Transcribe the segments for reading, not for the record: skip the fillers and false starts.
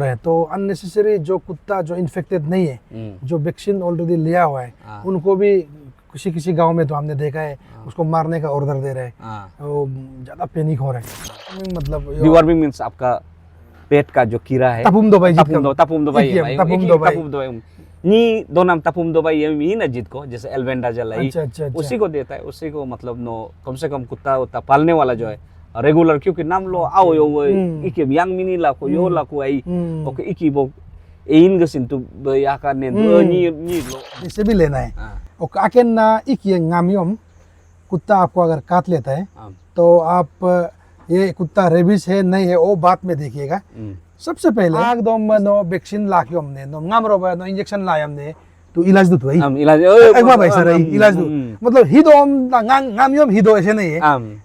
रहे हैं, तो अननेसेसरी जो कुत्ता जो इन्फेक्टेड नहीं है, जो वैक्सीन ऑलरेडी लिया हुआ है, उनको भी किसी किसी गांव में तो हमने देखा है उसको मारने का ऑर्डर दे रहे हैं। वो ज़्यादा पैनिक हो रहे हैं। मतलब डिवॉर्मिंग मींस आपका पेट का जो कीड़ा है, tapum do bai jit tapum do bai tapum do bai नी दो नाम तपुम दो भाई ये ना जित को, जैसे एल्वेंडाजल है, अच्छा। उसी को देता है, उसी को मतलब नो कम से कम कुत्ता उतना पालने वाला जो है रेगुलर, क्योंकि नाम लो आओ यो वो इके यांग मिनी ला को यो ला को आई ओके इकी वो इन गसिन तो या का ने नी लो इसे भी लेना है। और काकेन ना इकी गामियम कुत्ता आपको अगर काट लेता है तो आप ये कुत्ता रेबीज है नहीं है वो बात में देखिएगा। सबसे पहले एकदम नो वैक्सीन लाके हमने नो गामरो नो इंजेक्शन लाए हमने तो इलाज दो भाई, इलाज एक भाई सर इलाज दो, मतलब हिदो हम गामियम हिदो ऐसे नहीं है,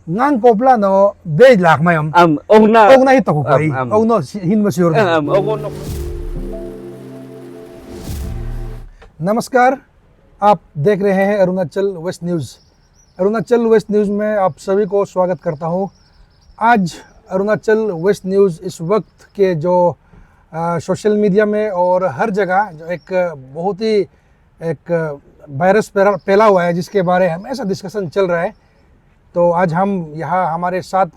गांग कोपला नो बेज लाख में हम ओगना ही तो भाई ओगनो हिन मसियोर। नमस्कार, आप देख रहे हैं Arunachal West News. Arunachal West News में आप सभी को स्वागत करता हूं। आज अरुणाचल वेस्ट न्यूज़ इस वक्त के जो सोशल मीडिया में और हर जगह जो एक बहुत ही एक वायरस फैला हुआ है जिसके बारे में हमेशा डिस्कशन चल रहा है। तो आज हम यहाँ हमारे साथ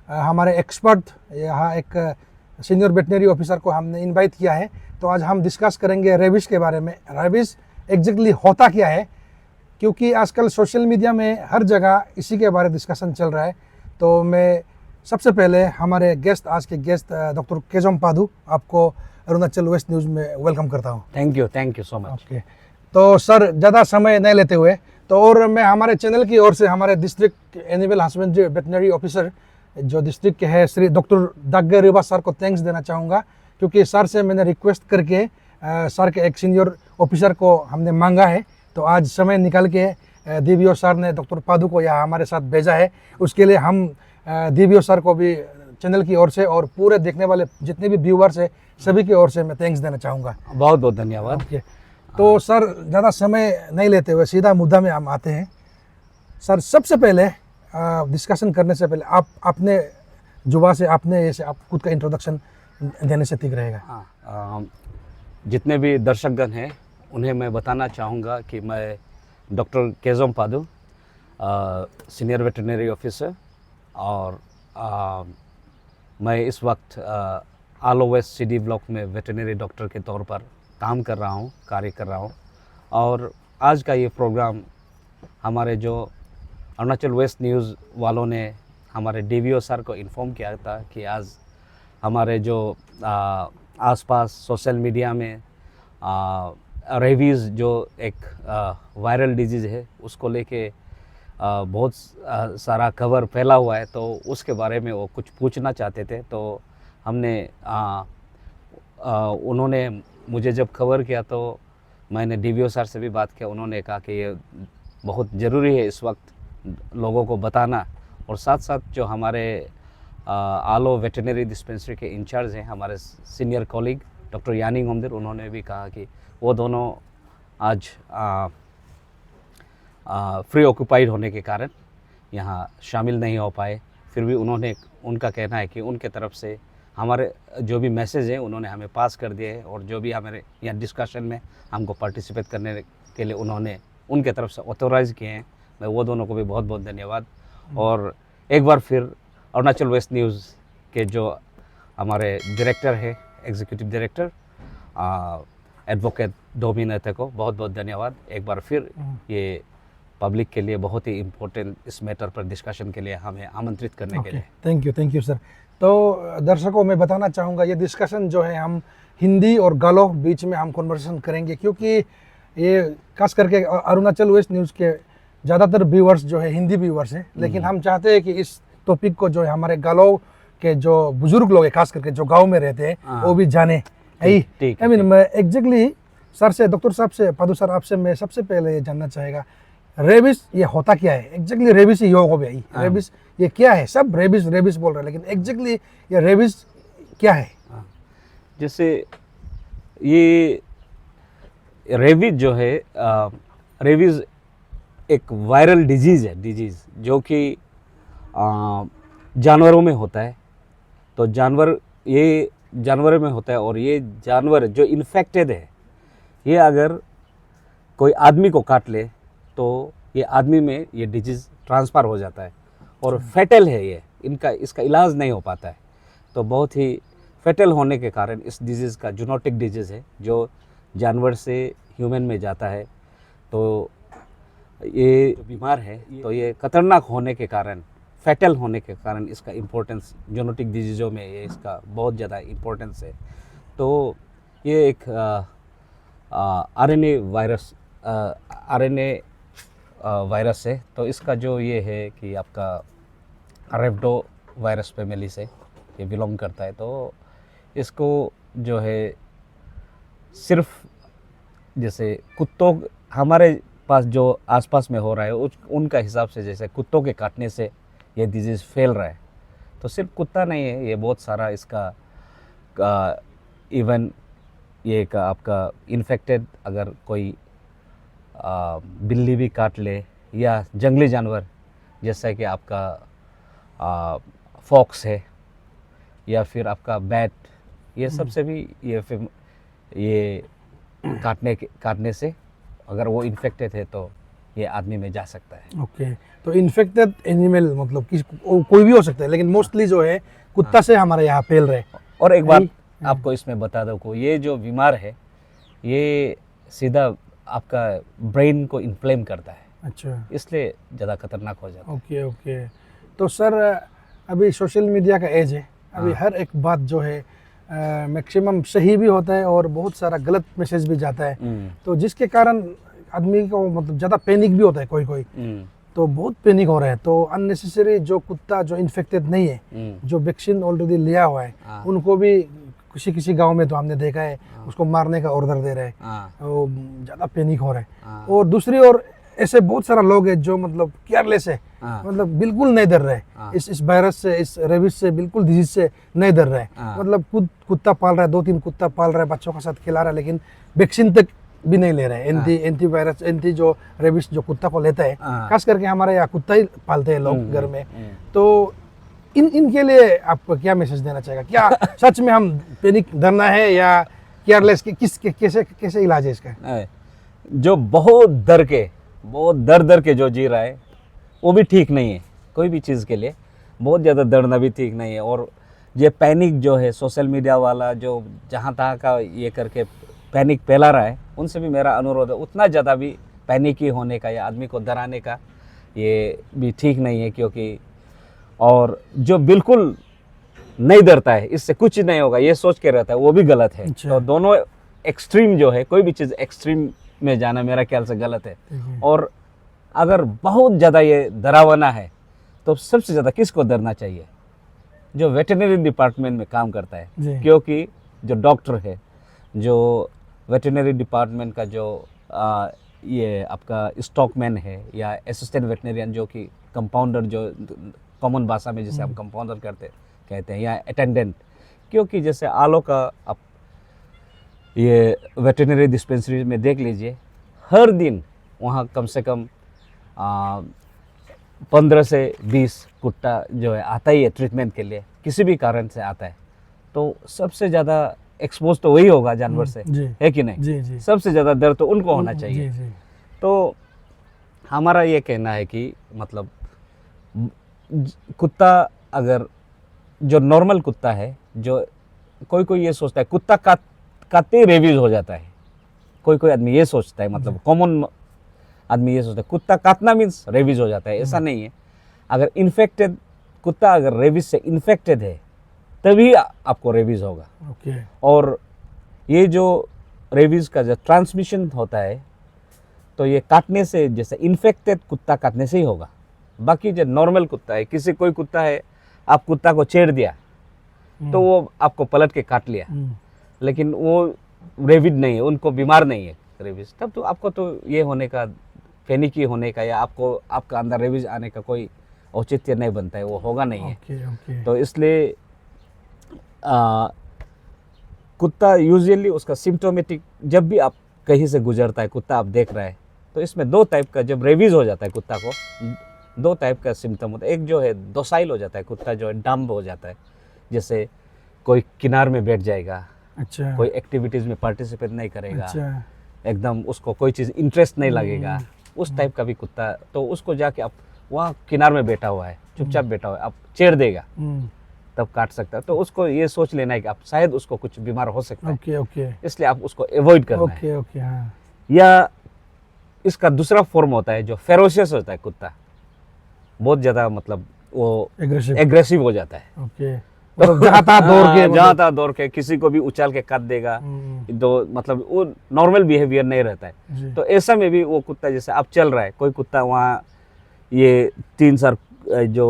हमारे एक्सपर्ट यहाँ एक सीनियर वेटनरी ऑफिसर को हमने इनवाइट किया है। तो आज हम डिस्कस करेंगे रेबीज़ के बारे में। रेबीज़ एग्जैक्टली होता क्या है, क्योंकि आजकल सोशल मीडिया में हर जगह इसी के बारे में डिस्कशन चल रहा है। तो मैं सबसे पहले हमारे गेस्ट, आज के गेस्ट डॉक्टर केजोम पादू, आपको अरुणाचल वेस्ट न्यूज़ में वेलकम करता हूँ। Thank you so much. Okay, तो सर ज़्यादा समय नहीं लेते हुए तो और मैं हमारे चैनल की ओर से हमारे district animal husbandry veterinary officer जो डिस्ट्रिक्ट के हैं श्री डॉक्टर दागे रिबा सर को थैंक्स देना चाहूँगा, क्योंकि सर से मैंने रिक्वेस्ट करके सर के एक सीनियर ऑफिसर को हमने मांगा है। तो आज समय निकाल के दिव्यो सर ने डॉक्टर पादू को यहाँ हमारे साथ भेजा है। उसके लिए हम दिव्यो सर को भी चैनल की ओर से और पूरे देखने वाले जितने भी व्यूअर्स हैं सभी की ओर से मैं थैंक्स देना चाहूँगा। बहुत बहुत धन्यवाद। ओके, तो सर ज़्यादा समय नहीं लेते हुए सीधा मुद्दा में हम आते हैं। सर सबसे पहले डिस्कशन करने से पहले आप अपने जुबा से अपने ऐसे आप खुद का इंट्रोडक्शन देने से ठीक रहेगा। जितने भी दर्शकगण हैं उन्हें मैं बताना चाहूँगा कि मैं doctor केजोम Padu senior veterinary officer और मैं इस वक्त आलो वेस्ट सिटी ब्लॉक में वेटरनरी डॉक्टर के तौर पर काम कर रहा हूँ, कार्य कर रहा हूँ। और आज का ये प्रोग्राम हमारे जो अरुणाचल वेस्ट न्यूज़ वालों ने हमारे डीवीओ सर को इन्फॉर्म किया था कि आज हमारे जो आसपास सोशल मीडिया में रेबीज़ जो एक वायरल डिजीज़ है उसको लेके बहुत सारा खबर फैला हुआ है, तो उसके बारे में वो कुछ पूछना चाहते थे। तो हमने उन्होंने मुझे जब खबर किया तो मैंने डीवीओ सर से भी बात किया। उन्होंने कहा कि ये बहुत ज़रूरी है इस वक्त लोगों को बताना। और साथ साथ जो हमारे आलो वेटरनरी डिस्पेंसरी के इंचार्ज हैं हमारे सीनियर कॉलीग डॉक्टर यानिंग होमदिर, उन्होंने भी कहा कि वो दोनों आज फ्री ऑक्यूपाइड होने के कारण यहाँ शामिल नहीं हो पाए। फिर भी उनका कहना है कि उनके तरफ से हमारे जो भी मैसेज हैं उन्होंने हमें पास कर दिए हैं, और जो भी हमारे यहाँ डिस्कशन में हमको पार्टिसिपेट करने के लिए उन्होंने उनके तरफ से ऑथोराइज़ किए हैं। मैं वो दोनों को भी बहुत बहुत धन्यवाद। और एक बार फिर अरुणाचल वेस्ट न्यूज़ के जो हमारे डायरेक्टर है, एग्जीक्यूटिव डायरेक्टर एडवोकेट डोमी नेते को बहुत बहुत धन्यवाद एक बार फिर ये पब्लिक के लिए बहुत ही इम्पोर्टेंट इस मैटर पर डिस्कशन के लिए हमें आमंत्रित करने के लिए। Thank you sir. तो दर्शकों मैं बताना चाहूँगा ये डिस्कशन जो है हम हिंदी और गालो बीच में हम कन्वर्सेशन करेंगे, क्योंकि ये खास करके अरुणाचल वेस्ट न्यूज़ के ज़्यादातर व्यूअर्स जो है हिंदी व्यूअर्स हैं, लेकिन हम चाहते हैं कि इस टॉपिक को जो है हमारे गालो के जो बुजुर्ग लोग हैं खास करके जो गाँव में रहते हैं वो भी जाने। आई मीन मैं एग्जैक्टली सर से, डॉक्टर साहब से, पादू सर आपसे मैं सबसे पहले ये जानना चाहेगा रेबीज़ ये होता क्या है एग्जैक्टली। रेबीज़ ये योग हो गई, रेबीज़ ये क्या है? सब रेबीज़ बोल रहे हैं, लेकिन एग्जैक्टली ये रेबीज़ क्या है? जैसे ये रेबीज़ जो है, रेबीज़ एक वायरल डिजीज़ है, जो कि जानवरों में होता है। तो जानवर ये जानवर में होता है, और ये जानवर जो इन्फेक्टेड है, ये अगर कोई आदमी को काट ले तो ये आदमी में ये डिजीज़ ट्रांसफ़र हो जाता है और फैटल है ये, इसका इलाज नहीं हो पाता है। तो बहुत ही फैटल होने के कारण इस डिजीज़ का जूनोटिक डिजीज़ है जो जानवर से ह्यूमन में जाता है। तो ये जो बीमार है तो ये खतरनाक होने के कारण, फैटल होने के कारण इसका इम्पोर्टेंस जूनोटिक डिजीज़ों में ये इसका बहुत ज़्यादा इम्पोर्टेंस है। तो ये एक आरएनए वायरस है। तो इसका जो ये है कि आपका रेप्टो वायरस फैमिली से ये बिलोंग करता है। तो इसको जो है सिर्फ जैसे कुत्तों, हमारे पास जो आसपास में हो रहा है उनका हिसाब से जैसे कुत्तों के काटने से ये डिजीज़ फैल रहा है, तो सिर्फ कुत्ता नहीं है, ये बहुत सारा इसका इवन ये एक आपका इन्फेक्टेड अगर कोई बिल्ली भी काट ले या जंगली जानवर जैसा कि आपका फॉक्स है या फिर आपका बैट, ये सब से भी ये काटने से अगर वो इन्फेक्टेड है तो ये आदमी में जा सकता है। ओके, तो इन्फेक्टेड एनिमल मतलब कोई भी हो सकता है, लेकिन मोस्टली जो है कुत्ता से हमारे यहाँ फैल रहे। और एक बात आपको इसमें बता दो को, ये जो बीमार है ये सीधा आपका ब्रेन को इन्फ्लेम करता है। अच्छा, इसलिए ज़्यादा खतरनाक हो जाता है। Okay okay. तो सर अभी सोशल मीडिया का एज है, अभी हर एक बात जो है मैक्सिमम सही भी होता है और बहुत सारा गलत मैसेज भी जाता है। तो जिसके कारण आदमी को मतलब ज़्यादा पैनिक भी होता है, कोई तो बहुत पैनिक हो रहा है। तो अननेसेसरी जो कुत्ता जो इन्फेक्टेड नहीं है, जो वैक्सीन ऑलरेडी लिया हुआ है, उनको भी किसी गांव में तो हमने देखा है उसको मारने का ऑर्डर दे रहे हैं, वो ज़्यादा पैनिक हो रहा है। और दूसरी ओर ऐसे बहुत सारा लोग हैं जो मतलब केयरलेस है, मतलब बिल्कुल नहीं डर रहे इस वायरस से, इस रेबीज से, बिल्कुल डिजीज से नहीं डर रहे। मतलब कुत्ता पाल रहा है, 2-3 कुत्ता पाल रहा है, बच्चों के साथ खिला रहा है, लेकिन वैक्सीन तक भी नहीं ले रहे हैं। एंटी वायरस, एंटी जो रेबीज जो कुत्ता को लेता है, खास करके हमारे यहाँ कुत्ता ही पालते हैं लोग घर में। तो इनके लिए आपको क्या मैसेज देना चाहेगा? क्या सच में हम पैनिक डरना है या केयरलेस? कैसे इलाज है इसका? जो बहुत डर के जो जी रहा है वो भी ठीक नहीं है। कोई भी चीज़ के लिए बहुत ज़्यादा डरना भी ठीक नहीं है। और ये पैनिक जो है सोशल मीडिया वाला जो जहाँ तहाँ का ये करके पैनिक फैला रहा है, उनसे भी मेरा अनुरोध है उतना ज़्यादा भी पैनिक ही होने का या आदमी को डराने का ये भी ठीक नहीं है। क्योंकि और जो बिल्कुल नहीं डरता है इससे कुछ नहीं होगा ये सोच के रहता है, वो भी गलत है। तो दोनों एक्सट्रीम जो है, कोई भी चीज़ एक्सट्रीम में जाना मेरा ख्याल से गलत है। और अगर बहुत ज़्यादा ये डरावना है तो सबसे ज़्यादा किसको डरना चाहिए? जो वेटरनरी डिपार्टमेंट में काम करता है। क्योंकि जो डॉक्टर है, जो वेटरनरी डिपार्टमेंट का जो ये आपका स्टॉकमैन है या असिस्टेंट वेटरनरियन जो कि कंपाउंडर, जो कॉमन भाषा में जिसे हम कंपाउंडर कहते हैं, या अटेंडेंट। क्योंकि जैसे आलो का आप ये वेटरनरी डिस्पेंसरी में देख लीजिए, हर दिन वहाँ कम से कम 15 से 20 कुत्ता जो है आता ही है ट्रीटमेंट के लिए, किसी भी कारण से आता है। तो सबसे ज़्यादा एक्सपोज तो वही होगा जानवर से, है कि नहीं? जी। सबसे ज़्यादा डर तो उनको होना चाहिए। जी। तो हमारा ये कहना है कि मतलब कुत्ता अगर जो नॉर्मल कुत्ता है, जो कोई ये सोचता है कुत्ता काटते ही रेबीज हो जाता है, कोई आदमी ये सोचता है, मतलब कॉमन आदमी ये सोचता है कुत्ता काटना मीन्स रेबीज हो जाता है। ऐसा नहीं है। अगर इन्फेक्टेड कुत्ता अगर रेबीज से इन्फेक्टेड है तभी आपको रेबीज होगा। और ये जो रेबीज का जो ट्रांसमिशन होता है तो ये काटने से, जैसे इन्फेक्टेड कुत्ता काटने से ही होगा। बाकी जो नॉर्मल कुत्ता है, कोई कुत्ता है, आप कुत्ता को छेड़ दिया तो वो आपको पलट के काट लिया, लेकिन वो रेबीड नहीं है, उनको बीमार नहीं है रेबीज, तब तो आपको तो ये होने का, पैनिकी होने का या आपका अंदर रेबीज आने का कोई औचित्य नहीं बनता है, वो होगा नहीं है। तो इसलिए कुत्ता यूजुअली उसका सिम्टोमेटिक, जब भी आप कहीं से गुजरता है कुत्ता आप देख रहा है, तो इसमें 2 टाइप का, जब रेबीज हो जाता है कुत्ता को 2 टाइप का सिम्टम होता है। एक जो है डोसाइल हो जाता है कुत्ता, जो है डम्ब हो जाता है, जैसे कोई किनार में बैठ जाएगा, अच्छा कोई एक्टिविटीज़ में पार्टिसिपेट नहीं करेगा, अच्छा एकदम उसको कोई चीज़ इंटरेस्ट नहीं लगेगा, उस टाइप का भी कुत्ता, तो उसको जाके आप वहाँ किनार में बैठा हुआ है, चुपचाप बैठा हुआ है, आप छेड़ देगा तब काट सकता है। तो उसको ये सोच लेना है कि आप शायद उसको कुछ बीमार हो सकता है, ओके ओके इसलिए आप उसको अवॉइड करना है। ओके ओके हाँ या इसका दूसरा फॉर्म होता है जो फेरोशियस होता है कुत्ता, बहुत ज़्यादा मतलब वो एग्रेसिव एग्रेसिव हो जाता है, ओके मतलब जहाँ तहाँ दौड़ के जहाँ तहाँ दौड़ के किसी को भी उछाल के काट देगा, तो मतलब वो नॉर्मल बिहेवियर नहीं रहता है। जी तो ऐसा में भी वो कुत्ता, जैसे आप चल रहा है, कोई कुत्ता वहाँ ये 3 साल जो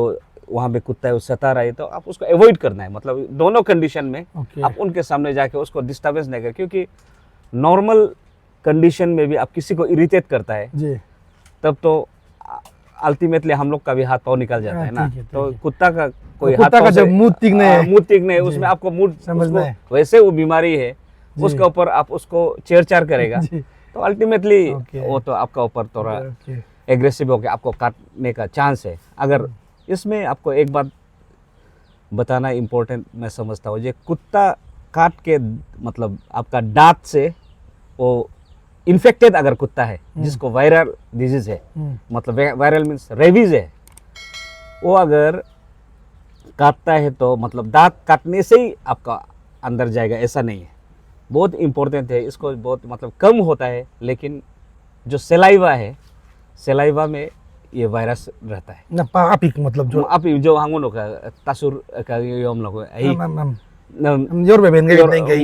वहाँ पे कुत्ता है वो सता रहा है, तो आप उसको अवॉइड करना है। मतलब दोनों कंडीशन में ओके आप उनके सामने जाके उसको डिस्टर्बेंस नहीं कर, क्योंकि नॉर्मल कंडीशन में भी आप किसी को इरिटेट करता है जी तब तो अल्टीमेटली हम लोग का भी हाथ पाँव निकल जाता है ना। ठीक है, तो ठीक है। कुत्ता का कोई हाथ कुत्ता का पाँव से- जब मुंह तीखने है, मुंह तीखने है, जी, उसमें आपको मूड समझना उसको- है। वैसे वो बीमारी है, जी। उसके ऊपर आप उसको छेड़छाड़ करेगा जी तो अल्टीमेटली ओके। वो तो आपका ऊपर थोड़ा ओके एग्रेसिव होकर आपको काटने का चांस है। अगर इसमें आपको एक बात बताना इम्पोर्टेंट मैं समझता हूँ, ये कुत्ता काट के मतलब आपका दांत से वो इन्फेक्टेड अगर कुत्ता है जिसको वायरल डिजीज है, मतलब वायरल मीन्स रेबीज है, वो अगर काटता है तो मतलब दांत काटने से ही आपका अंदर जाएगा ऐसा नहीं है। बहुत इम्पोर्टेंट है, इसको बहुत मतलब कम होता है, लेकिन जो सेलाइवा है, सेलाइवा में ये वायरस रहता है। ना पापिक मतलब जो आप जो hangun का तसुर का ये हम लोग हम जोर में बेन गए देंगे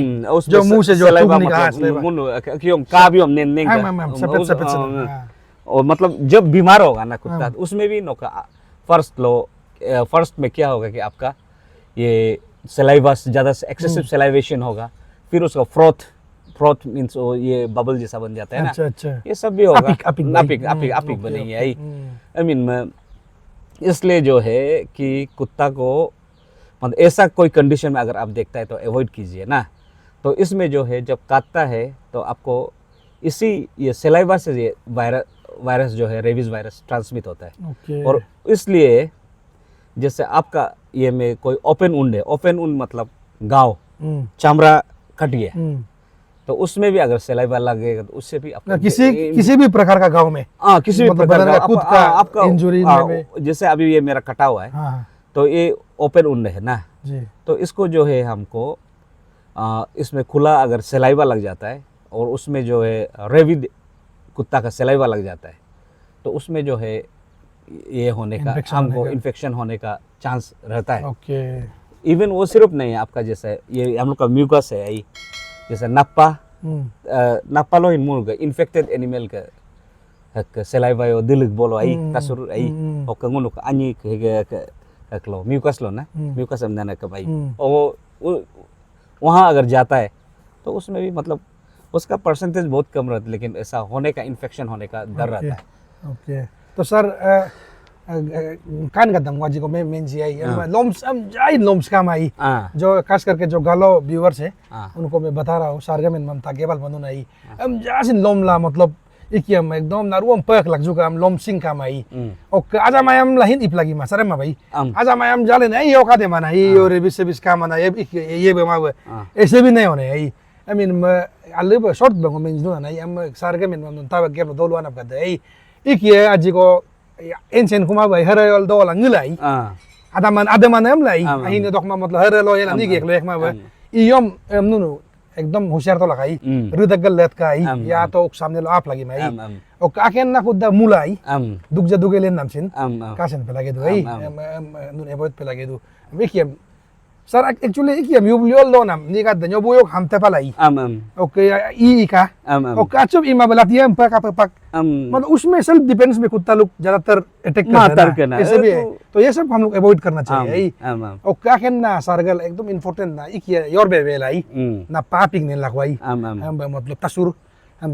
जो मुंह से जो थूक निकाला सलाइवा क्यों का भी हम नेंगे सफेद सफेद से और मतलब जब बीमार होगा ना कुत्ता, उसमें भी नो का फर्स्ट में क्या होगा कि आपका ये सलाइवा ज़्यादा एक्सेसिव सलाइवेशन होगा, फिर उसका फ्रोथ मीन्स ये बबल जैसा बन जाता है ना। अच्छा अच्छा ये सब भी होगा, अपिक बनेंगे। आई मीन इसलिए जो है कि कुत्ता को मतलब ऐसा कोई कंडीशन में अगर आप देखता है तो अवॉइड कीजिए ना। तो इसमें जो है जब काटता है तो आपको इसी ये सलाइवा से ये वायरस जो है रेबीज वायरस ट्रांसमिट होता है। ओके और इसलिए जैसे आपका ये में कोई ओपन वुंड है, ओपन वुंड मतलब घाव, चमड़ा कट गया, तो उसमें भी अगर सलाइवा लगेगा तो उससे भी आपका किसी भी प्रकार का गाँव में किसी भी मतलब प्रकार बदन का खुद का आपका इंजरी में जैसे अभी ये मेरा कटा हुआ है, हाँ तो ये ओपन वुंड है ना, जी तो इसको जो है हमको इसमें खुला अगर सलाइवा लग जाता है और उसमें जो है रेबीज कुत्ता का सलाइवा लग जाता है, तो उसमें जो है ये होने का हमको इन्फेक्शन होने का चांस रहता है। ओके इवन वो सिर्फ नहीं है, आपका जैसे ये हम लोग का म्यूकस है यही, जैसे नप्पा लो इन मुर्ग इन्फेक्टेड एनिमल का सलाइवा यो दिल बोलो आई तसुर आई और कंगुन का अन्य के कलो म्यूकस लो ना, म्यूकस अंदर का भाई, और वो वहाँ अगर जाता है तो उसमें भी मतलब उसका परसेंटेज बहुत कम रहता है, लेकिन ऐसा होने का इन्फेक्शन होने का डर रहता है। ओके तो सर कान का दम वाजी को मैं मेन जी आई लोम्स हम जाई लोम्स का माई जो खास करके जो गालो व्यूअर्स है उनको मैं बता रहा हूँ सारगमेन ममता केवल बनू नहीं हम जासिन लोमला मतलब इकियम एकदम नारुम पक लग जुका हम लोम सिंह का माई और आजा मायम लाहिन इप लगी मासरे मा भाई आजा मायम जाले नहीं यो का दे माना ये रेबिस से बिस्का माना ये बेमा ऐसे भी नहीं होने है। आई मीन अल्ले शॉर्ट बंगो मेन जो ना हम सारगमेन ममता केवल दोलवा ना करते है इकिये आज को एंशन कुमा भाई हरे वाल दो वाला ंगिलाई आधा मन हम लाई अहिने दोखमा मतलब हरे लो ये ला निगे एकलो एकमा भाई इयम नुनु एकदम होशियार तो लगाई रुदगल लेत का आई या तो सामने लो आप लगी माई और काकेन ना खुद मुलाई दुगजा दुगेले नामसिन कासन पे लगे दो भाई नुन एबोत पे लगे दो विकियम सर एक्चुअली इकियम यू लियो लो नाम निका दन्यो बोयो हम ते पलाई ओके ई का ओके अच्छा इमा बलातियम पक पक मतलब उसमें सेल्फ डिफेंस में कुत्ता लोग ज्यादातर अटैक करते हैं ऐसे भी है, तो ये सब हम लोग अवॉइड करना चाहिए। और क्या कहना सारगल एकदम इम्पोर्टेंट ना इकिया योर बेवेलाई ना पापिंग ने लगवाई हम मतलब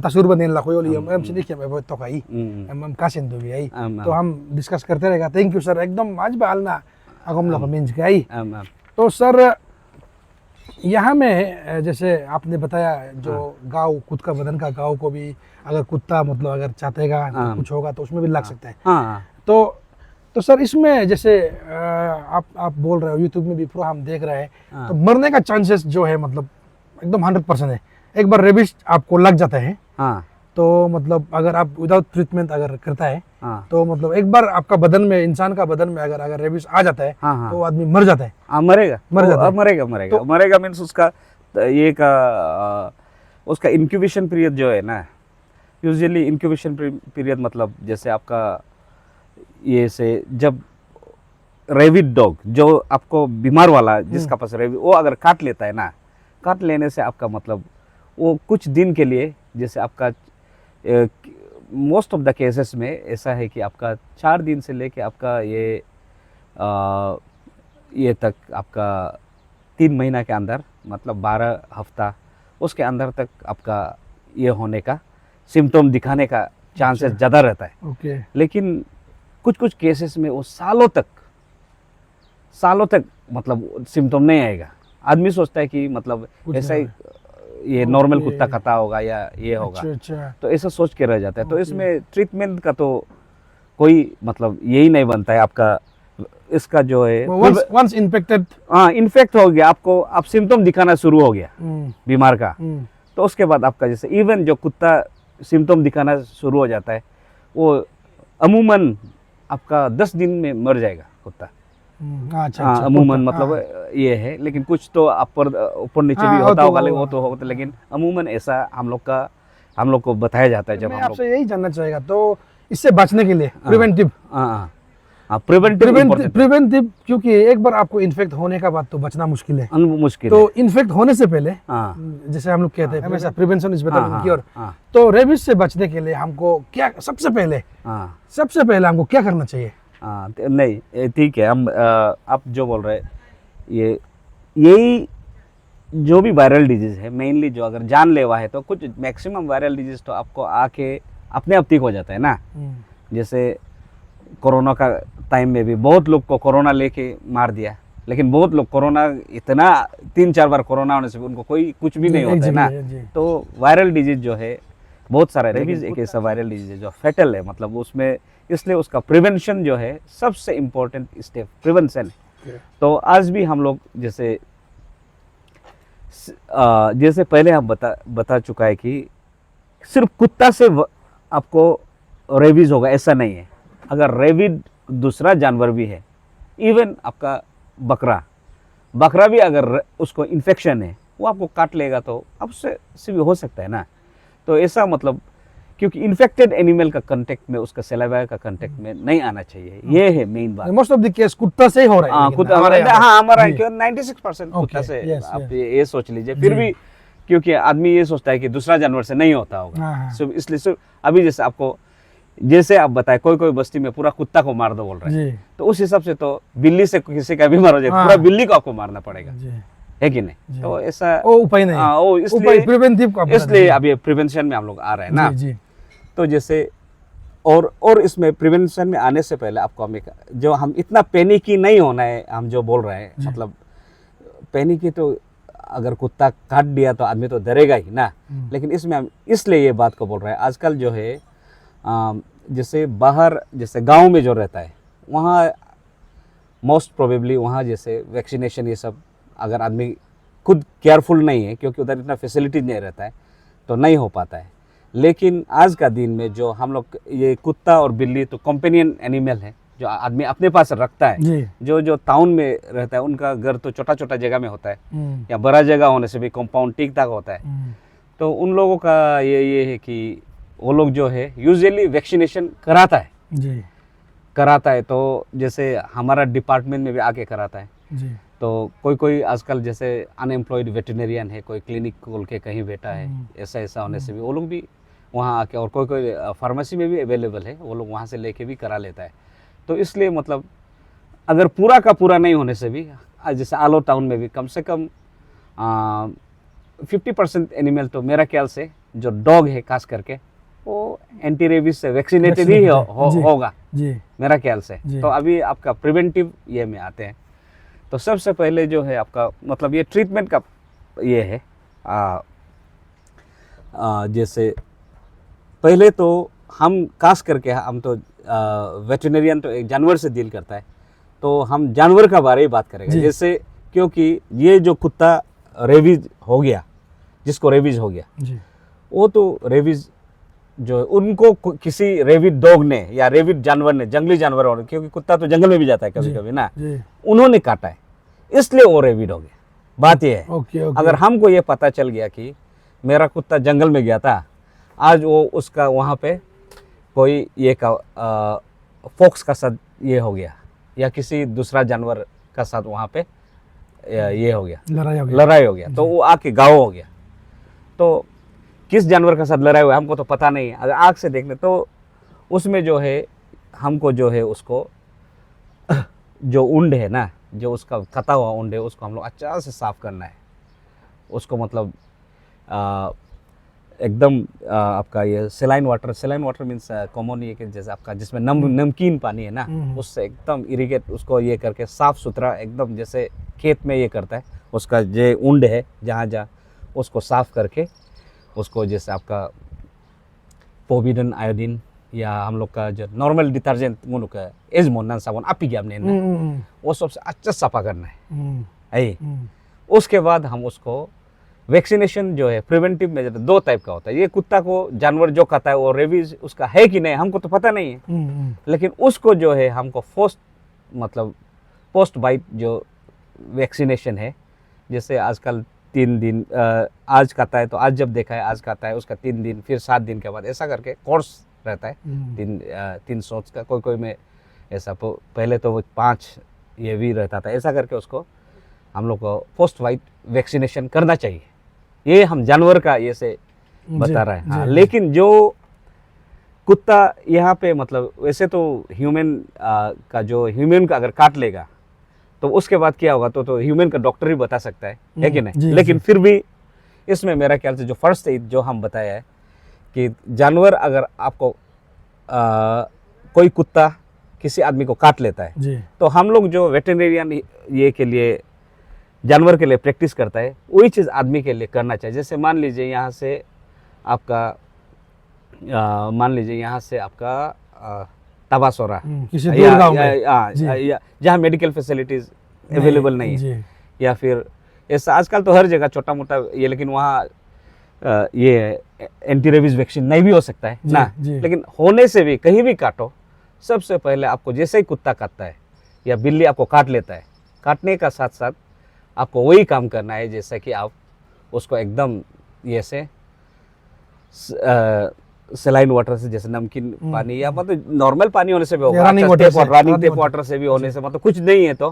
तसुर बने लगवाई ओली हम सिनी क्या अवॉइड तो काई हम कासिन दो भी आई, तो हम डिस्कस करते रहेगा। थैंक यू सर, एकदम आज बालना अगम लोग मेंज गई। तो सर यहाँ में जैसे आपने बताया जो गाँव खुद का बदन का गाँव को भी अगर कुत्ता मतलब अगर चाहेगा कुछ होगा तो उसमें भी लग सकता है। तो तो सर इसमें जैसे आप बोल रहे हो, यूट्यूब में भी पूरा हम देख रहे हैं, हाँ। तो मरने का चांसेस जो है मतलब एकदम 100% है। एक बार रेबिस आपको लग जाता है हाँ तो मतलब अगर आप विदाउट ट्रीटमेंट अगर करता है हाँ तो मतलब एक बार आपका बदन में, इंसान का बदन में अगर अगर रेबिस आ जाता है हाँ हाँ। तो वो आदमी मर जाता है। हाँ मरेगा, मर जाता है। मरेगा मरेगा तो- मरेगा मीन्स उसका ये का उसका इंक्यूबेशन पीरियड जो है ना, यूजुअली इंक्यूबेशन पीरियड मतलब जैसे आपका ये से जब रेबिड डॉग जो आपको बीमार वाला जिसका पास रेबिड वो अगर काट लेता है ना, काट लेने से आपका मतलब वो कुछ दिन के लिए, जैसे आपका मोस्ट ऑफ द केसेस में ऐसा है कि आपका 4 दिन से लेके आपका ये तक आपका 3 महीना के अंदर मतलब 12 हफ्ता उसके अंदर तक आपका ये होने का सिम्टम दिखाने का चांसेस ज़्यादा रहता है। ओके। लेकिन कुछ कुछ केसेस में वो सालों तक मतलब सिम्टम नहीं आएगा। आदमी सोचता है कि मतलब कुछ ऐसा नहीं ही ये नॉर्मल ओके। कुत्ता खाता होगा या ये होगा, अच्छा अच्छा। तो ऐसा सोच के रह जाता है। तो ओके। इसमें ट्रीटमेंट का तो कोई मतलब यही नहीं बनता है आपका, इसका जो है वंस इन्फेक्टेड, हाँ इन्फेक्ट हो गया आपको, आप सिम्टम दिखाना शुरू हो गया बीमार का, तो उसके बाद आपका जैसे इवन जो कुत्ता सिम्टम दिखाना शुरू हो जाता है वो अमूमन आपका 10 दिन में मर जाएगा कुत्ता। अच्छा हाँ अच्छा, अमूमन कुत्ता, मतलब हाँ। ये है, लेकिन कुछ तो ऊपर नीचे हाँ, भी वो होता तो- होगा, लेकिन वो तो होता, लेकिन अमूमन ऐसा हम लोग को बताया जाता है जब मैं हम लोग आपसे यही जानना चाहेगा तो इससे बचने के लिए प्रिवेंटिव प्रिवेंटिव प्रिवेंटिव, क्योंकि एक बार आपको इन्फेक्ट होने का बाद तो बचना मुश्किल है। मुश्किल तो इन्फेक्ट होने से पहले हाँ जैसे हम लोग कहते हैं हमेशा prevention is better than cure, हाँ तो रेबिस से बचने के लिए हमको क्या सबसे पहले हमको क्या करना चाहिए? हाँ नहीं ठीक है, हम आप जो बोल रहे हैं यही जो भी वायरल डिजीज है मेनली जो अगर जानलेवा है, तो कुछ मैक्सिमम वायरल डिजीज तो आपको आके अपने आप ठीक हो जाता है ना। जैसे कोरोना का टाइम में भी बहुत लोग को कोरोना लेके मार दिया, लेकिन बहुत लोग कोरोना इतना 3-4 बार कोरोना होने से भी उनको कोई कुछ भी नहीं होता है ना। तो वायरल डिजीज जो है बहुत सारा, रेबीज एक ऐसा वायरल डिजीज है जो फैटल है, मतलब उसमें इसलिए उसका प्रिवेंशन जो है सबसे इम्पोर्टेंट स्टेप प्रिवेंशन है। तो आज भी हम लोग जैसे पहले हम बता चुका है कि सिर्फ कुत्ता से आपको रेबीज होगा ऐसा नहीं है। अगर रेबीज दूसरा जानवर भी है, इवन आपका बकरा भी अगर उसको इन्फेक्शन है वो आपको काट लेगा तो अब उससे भी हो सकता है ना। तो ऐसा मतलब क्योंकि इन्फेक्टेड एनिमल का कांटेक्ट में उसका सलाइवा का कांटेक्ट में नहीं आना चाहिए, ये है मेन बात। मोस्ट ऑफ द केस कुत्ता से ही हो रहा है। हमारा 96% कुत्ता से आप ये सोच लीजिए। फिर भी क्योंकि आदमी ये सोचता है कि दूसरा जानवर से नहीं होता होगा, इसलिए अभी जैसे आप बताए कोई बस्ती में पूरा कुत्ता को मार दो बोल रहे हैं, तो उस हिसाब से तो बिल्ली से किसी का बीमार हो जाए पूरा बिल्ली को आपको मारना पड़ेगा, है कि नहीं? तो ऐसा उपाय नहीं, इसलिए प्रिवेंटिव, इसलिए अब ये प्रिवेंशन में हम लोग आ रहे हैं ना। तो जैसे और इसमें प्रिवेंशन में आने से पहले आपको हम इतना पैनिकी नहीं होना है, हम जो बोल रहे हैं मतलब पैनिकी तो अगर कुत्ता काट दिया तो आदमी तो डरेगा ही ना। लेकिन इसमें हम इसलिए ये बात को बोल रहे हैं, आजकल जो है जैसे बाहर जैसे गांव में जो रहता है वहाँ मोस्ट प्रोबेबली वहाँ जैसे वैक्सीनेशन ये सब अगर आदमी खुद केयरफुल नहीं है, क्योंकि उधर इतना फैसिलिटी नहीं रहता है तो नहीं हो पाता है। लेकिन आज का दिन में जो हम लोग ये कुत्ता और बिल्ली तो कंपेनियन एनिमल है जो आदमी अपने पास रखता है। जो टाउन में रहता है उनका घर तो छोटा जगह में होता है या बड़ा जगह होने से भी कंपाउंड ठीक ठाक होता है। तो उन लोगों का ये है कि वो लोग जो है यूजुअली वैक्सीनेशन कराता है। तो जैसे हमारा डिपार्टमेंट में भी आके कराता है। तो कोई आजकल जैसे अनएम्प्लॉयड वेटरनरियन है, कोई क्लिनिक खोल के कहीं बैठा है, ऐसा होने से भी वो लोग भी वहाँ आके, और कोई फार्मेसी में भी अवेलेबल है, वो लोग वहाँ से लेके भी करा लेता है। तो इसलिए मतलब अगर पूरा का पूरा नहीं होने से भी जैसे आलो टाउन में भी कम से कम 50% एनिमल तो मेरा ख्याल से जो डॉग है खास करके वो एंटी रेबीज से वैक्सीनेटेड ही होगा मेरा ख्याल से। तो अभी आपका प्रिवेंटिव ये में आते हैं। तो सबसे पहले जो है आपका मतलब ये ट्रीटमेंट का ये है जैसे पहले तो हम खास करके हम तो वेटरनरियन तो एक जानवर से डील करता है, तो हम जानवर का बारे में बात करेंगे। जी। जैसे क्योंकि ये जो कुत्ता रेबीज हो गया, जिसको रेबीज हो गया, जी वो तो रेबीज जो है, उनको किसी रेबिड डॉग ने या रेबिड जानवर ने, जंगली जानवर, और क्योंकि कुत्ता तो जंगल में भी जाता है कभी जी, कभी ना, जी उन्होंने काटा है, इसलिए वो रेबिड हो गया। बात ये है, ओके ओके अगर हमको ये पता चल गया कि मेरा कुत्ता जंगल में गया था, आज वो उसका वहाँ पे कोई ये का फॉक्स का साथ ये हो गया, या किसी दूसरा जानवर का साथ वहाँ पे ये हो गया, लड़ाई हो गया, तो वो आके गाँव हो गया, तो किस जानवर का साथ लड़ाई हुआ हमको तो पता नहीं है। अगर आँख से देख ले तो उसमें जो है हमको जो है उसको जो उंड है ना, जो उसका कटा हुआ उंड है, उसको हम लोग अच्छा से साफ करना है। उसको मतलब एकदम आपका ये सेलाइन वाटर मीन्स कॉमन ये कि जैसे आपका जिसमें नमकीन पानी है ना, उससे एकदम इरिगेट उसको ये करके साफ सुथरा एकदम जैसे खेत में ये करता है, उसका जो उंड है जहाँ जहाँ उसको साफ करके उसको जैसे आपका पोविडन आयोडीन या हम लोग का जो नॉर्मल डिटर्जेंट मुनु का एज मोन्ना साबुन आप ही हमने वो सबसे अच्छा सफा करना है। उसके बाद हम उसको वैक्सीनेशन जो है प्रिवेंटिव मेजर दो टाइप का होता है। ये कुत्ता को जानवर जो खाता है वो रेबीज उसका है कि नहीं हमको तो पता नहीं है, लेकिन उसको जो है हमको पोस्ट बाइट जो वैक्सीनेशन है, जैसे आजकल 3 दिन आज खाता है तो आज जब देखा है आज खाता है, उसका 3 दिन फिर 7 दिन के बाद ऐसा करके कोर्स रहता है 300 का, कोई में ऐसा पहले तो वो 5 ये भी रहता था, ऐसा करके उसको हम लोग को पोस्ट बाइट वैक्सीनेशन करना चाहिए। ये हम जानवर का ये से बता रहे हैं। हाँ, लेकिन जो कुत्ता यहाँ पे मतलब वैसे तो ह्यूमन का जो ह्यूमन का अगर काट लेगा तो उसके बाद क्या होगा तो ह्यूमन का डॉक्टर ही बता सकता है कि नहीं, लेकिन फिर भी इसमें मेरा ख्याल से जो फर्स्ट एड जो हम बताया है कि जानवर अगर आपको कोई कुत्ता किसी आदमी को काट लेता है तो हम लोग जो वेटरनरियन ये के लिए जानवर के लिए प्रैक्टिस करता है वही चीज़ आदमी के लिए करना चाहिए। जैसे मान लीजिए यहाँ से आपका तबासोरा जहाँ मेडिकल फैसिलिटीज अवेलेबल नहीं है, या फिर ऐसा आजकल तो हर जगह छोटा मोटा ये, लेकिन वहाँ ये एंटी रेबीज वैक्सीन नहीं भी हो सकता है ना, लेकिन होने से भी कहीं भी काटो, सबसे पहले आपको जैसे ही कुत्ता काटता है या बिल्ली आपको काट लेता है, काटने का साथ साथ आपको वही काम करना है जैसे कि आप उसको एकदम ये से सेलाइन वाटर से, जैसे नमकीन पानी या मतलब नॉर्मल पानी होने से भी होगा, रनिंग टेप वाटर से भी होने से मतलब कुछ नहीं है तो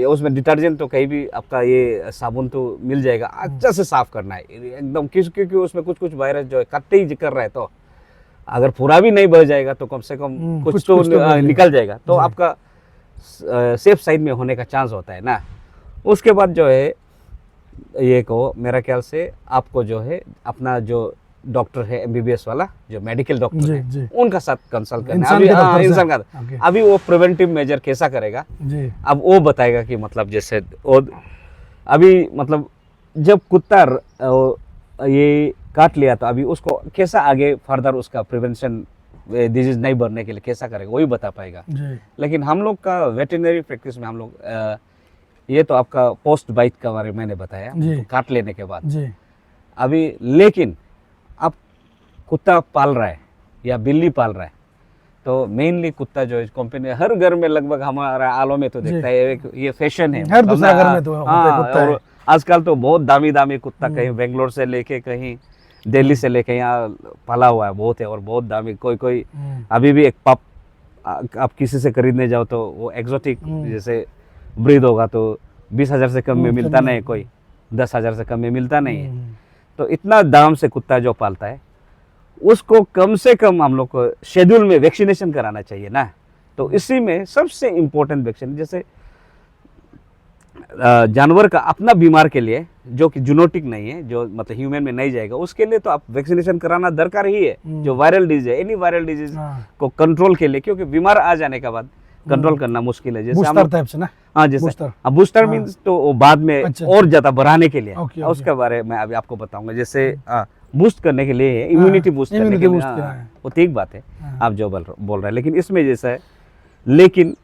उसमें डिटर्जेंट तो कहीं भी आपका ये साबुन तो मिल जाएगा, अच्छा से साफ करना है एकदम, क्योंकि उसमें कुछ वायरस जो है काटते ही कर रहा है, तो अगर पूरा भी नहीं बह जाएगा तो कम से कम कुछ तो निकल जाएगा, तो आपका सेफ साइड में होने का चांस होता है ना। उसके बाद जो है ये को मेरा ख्याल से आपको जो है अपना जो डॉक्टर है MBBS वाला जो मेडिकल डॉक्टर है उनका साथ कंसल्ट करना है। इंसान का अभी वो प्रिवेंटिव मेजर कैसा करेगा अब वो बताएगा कि मतलब जैसे अभी मतलब जब कुत्ता ये काट लिया तो अभी उसको कैसा आगे फर्दर उसका प्रिवेंशन डिजीज नहीं बढ़ने के लिए कैसा करेगा वही बता पाएगा। लेकिन हम लोग का वेटरनरी प्रैक्टिस में हम लोग ये तो आपका पोस्ट बाइट का बारे में मैंने बताया काट लेने के बाद अभी, लेकिन आप कुत्ता पाल रहा है या बिल्ली पाल रहा है तो मेनली कुत्ता जो है कंपनी हर घर में लगभग हमारा आलो में तो देखता है, ये फैशन है हर दूसरा घर में तो कुत्ता है। और आजकल तो बहुत दामी कुत्ता कहीं बेंगलोर से लेके कहीं दिल्ली से लेके यहाँ पाला हुआ है बहुत है, और बहुत दामी कोई अभी भी एक पप आप किसी से खरीदने जाओ तो वो एक्सोटिक जैसे ब्रीड होगा तो 20,000 से कम में मिलता नहीं, कोई 10,000 से कम में मिलता नहीं है। तो इतना दाम से कुत्ता जो पालता है उसको कम से कम हम लोग को शेड्यूल में वैक्सीनेशन कराना चाहिए ना। तो इसी में सबसे इम्पोर्टेंट वैक्सीन जैसे जानवर का अपना बीमार के लिए जो कि जूनोटिक नहीं है, जो मतलब ह्यूमन में नहीं जाएगा, उसके लिए तो आप वैक्सीनेशन कराना दरकार ही है। जो वायरल डिजीज है, एनी वायरल डिजीज को कंट्रोल के लिए, क्योंकि बीमार आ जाने के बाद कंट्रोल करना मुश्किल है। जैसे हम बूस्टर टाइप से ना। हाँ जैसे बूस्टर। अब बूस्टर हाँ। मीन्स तो वो बाद में अच्छा। और ज़्यादा बढ़ाने के लिए है। Okay, okay. उसके बारे में अभी आपको बताऊंगा। जैसे बूस्ट करने के लिए इम्यूनिटी बूस्ट करने immunity के लिए boost के लिए, हाँ। वो ठीक बात है हाँ। आप जो बोल रहे हैं, लेकिन इसमें जैसा है, लेकिन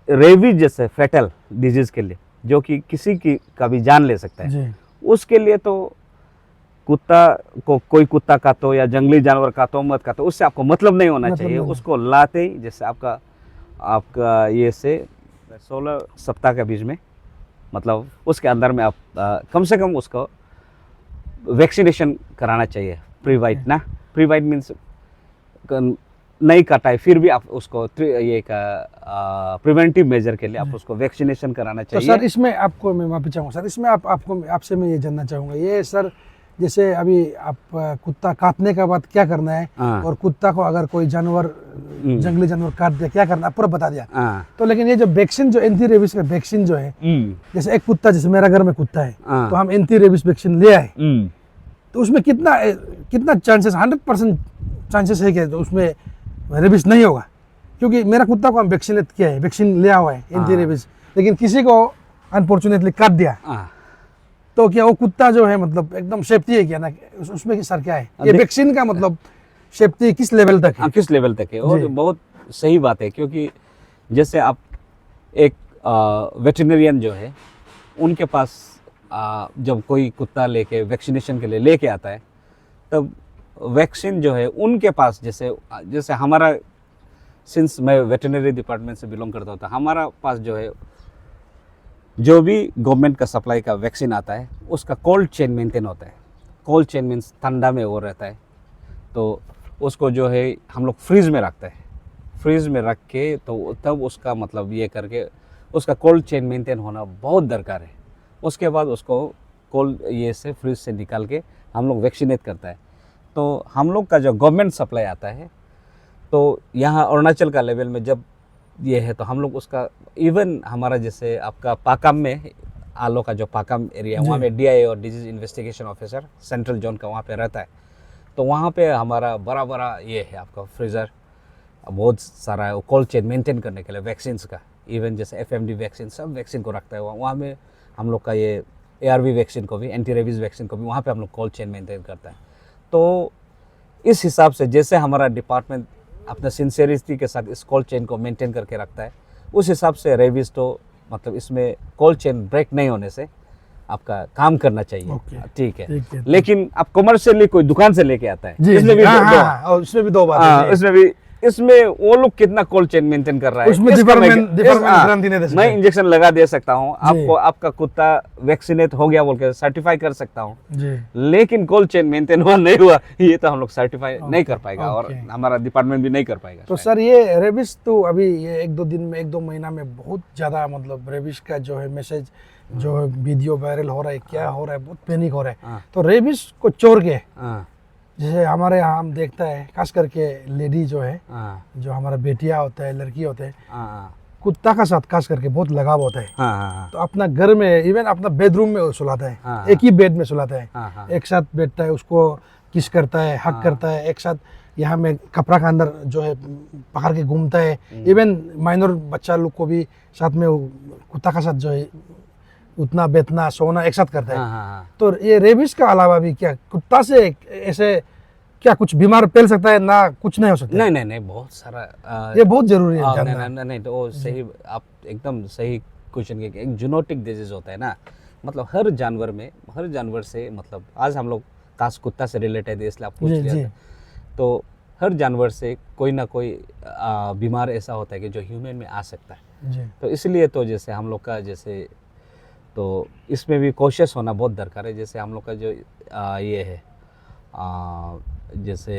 रेबीज जैसे फेटल डिजीज के लिए जो कि किसी की का भी जान ले सकता है, जी। उसके लिए तो कुत्ता को कोई कुत्ता काटो या जंगली जानवर काटो मत काटो, उससे आपको मतलब नहीं होना मतलब चाहिए। नहीं। उसको लाते ही जैसे आपका ये से 16 सप्ताह के बीच में, मतलब उसके अंदर में आप कम से कम उसको वैक्सीनेशन कराना चाहिए। प्रीवाइट ना, प्रीवाइट मीन्स नहीं काटा है फिर भी आप उसको ये का प्रिवेंटिव मेजर के लिए आप उसको वैक्सीनेशन कराना तो चाहिए। सर इसमें आपको मैं माफी चाहूँगा सर, इसमें आपसे मैं ये जानना चाहूँगा, ये सर जैसे अभी आप कुत्ता काटने के बाद क्या करना है, हाँ। और कुत्ता को अगर कोई जानवर जंगली जानवर काट दिया क्या करना है, पूरा बता दिया। हाँ। तो लेकिन ये जो वैक्सीन, जो एंटी रेबिस का वैक्सीन जो है, जैसे एक कुत्ता, जैसे मेरा घर में कुत्ता है, हाँ। तो हम एंटी रेबिस वैक्सीन ले आए, तो उसमें कितना चांसेस, 100% चांसेस है कि तो उसमें रेबिस नहीं होगा? क्योंकि मेरा कुत्ता को हम वैक्सीनेट किया है, वैक्सीन लिया हुआ है एंटी रेबिस, लेकिन किसी को अनफॉर्चुनेटली काट दिया, तो क्या वो कुत्ता जो है मतलब एकदम सेफ्टी है क्या ना? उसमें सर क्या है ये वैक्सीन का मतलब सेफ्टी किस लेवल तक है? किस लेवल तक है? और बहुत सही बात है, क्योंकि जैसे आप एक वेटरनरियन जो है उनके पास जब कोई कुत्ता लेके वैक्सीनेशन के लिए लेके आता है, तब वैक्सीन जो है उनके पास, जैसे हमारा, सिंस मैं वेटरनरी डिपार्टमेंट से बिलोंग करता हूँ, तो हमारा पास जो है जो भी गवर्नमेंट का सप्लाई का वैक्सीन आता है उसका कोल्ड चेन मेंटेन होता है। कोल्ड चेन मीन्स ठंडा में वो रहता है, तो उसको जो है हम लोग फ्रीज में रखते हैं। फ्रीज में रख के तो तब उसका मतलब ये करके उसका कोल्ड चेन मेंटेन होना बहुत दरकार है। उसके बाद उसको कोल्ड ये से फ्रीज से निकाल के हम लोग वैक्सीनेट करता है। तो हम लोग का जो गवर्नमेंट सप्लाई आता है, तो यहाँ अरुणाचल का लेवल में जब ये है, तो हम लोग उसका इवन हमारा जैसे आपका पाकाम में, आलो का जो पाकाम एरिया है, वहाँ में DIA और disease investigation officer central zone का वहाँ पे रहता है। तो वहाँ पे हमारा बड़ा ये है आपका फ्रीज़र, बहुत सारा है कोल्ड चेन मेंटेन करने के लिए वैक्सीन्स का। इवन जैसे FMD वैक्सीन, सब वैक्सीन को रखता है वहाँ में। हम लोग का ये ARV वैक्सीन को भी, एंटी रेबीज़ वैक्सीन को भी वहाँ पे हम लोग कोल्ड चेन मेंटेन करता है। तो इस हिसाब से जैसे हमारा डिपार्टमेंट अपना सिंसियरिटी के साथ इस कोल्ड चेन को मेंटेन करके रखता है, उस हिसाब से रेबीज़ तो मतलब इसमें कोल्ड चेन ब्रेक नहीं होने से आपका काम करना चाहिए। ठीक है। लेकिन आप कमर्शियली कोई दुकान से लेके आता है, इसमें भी उसमें भी दो बात है। इसमें वो लोग कितना कोल्ड चेन मेंटेन कर रहा है, उसमें डिपार्टमेंट गारंटी नहीं दे सकता। मैं इंजेक्शन लगा दे सकता हूँ आपको, आपका कुत्ता वैक्सीनेट हो गया बोल के सर्टिफाई कर सकता हूँ, लेकिन कोल्ड चेन मेंटेन हुआ नहीं हुआ, ये तो हम लोग सर्टिफाई नहीं कर पाएगा और हमारा डिपार्टमेंट भी नहीं कर पाएगा। तो सर ये रेबिस तो अभी ये 1-2 दिन में, 1-2 महीना में बहुत ज्यादा मतलब रेबिस का जो है मैसेज, जो है वीडियो वायरल हो रहा है, क्या हो रहा है, बहुत पैनिक हो रहा है। तो रेबिस को छोड़ के जैसे हमारे यहाँ हम देखता है, खास करके लेडी जो है, जो हमारा बेटियां होता है, लड़की होते हैं, कुत्ता का साथ खास करके बहुत लगाव होता है। तो अपना घर में, इवन अपना बेडरूम में सुलाता है, एक ही बेड में सुलाता है, एक साथ बैठता है, उसको किस करता है, हक करता है, एक साथ यहाँ में कपड़ा का अंदर जो है पकड़ के घूमता है। इवन माइनर बच्चा लोग को भी साथ में कुत्ता का साथ जो है उतना बैठना सोना एक साथ करता है। तो ये रेबिस का अलावा भी क्या कुत्ता से ऐसे क्या कुछ बीमार फैल सकता है? ना कुछ नहीं हो सकता? नहीं, बहुत सारा ये बहुत जरूरी है जानना। नहीं, तो वो सही, आप एकदम सही क्वेश्चन के। एक जेनेटिक डिजीज होता है ना, मतलब हर जानवर से, मतलब आज हम लोग खास कुत्ता से रिलेटेड है इसलिए आप पूछ लिया, तो हर जानवर से कोई ना कोई बीमार ऐसा होता है कि जो ह्यूमन में आ सकता है। तो इसलिए तो जैसे हम लोग का जैसे, तो इसमें भी कोशिश होना बहुत दरकार है। जैसे हम लोग का जो ये है, जैसे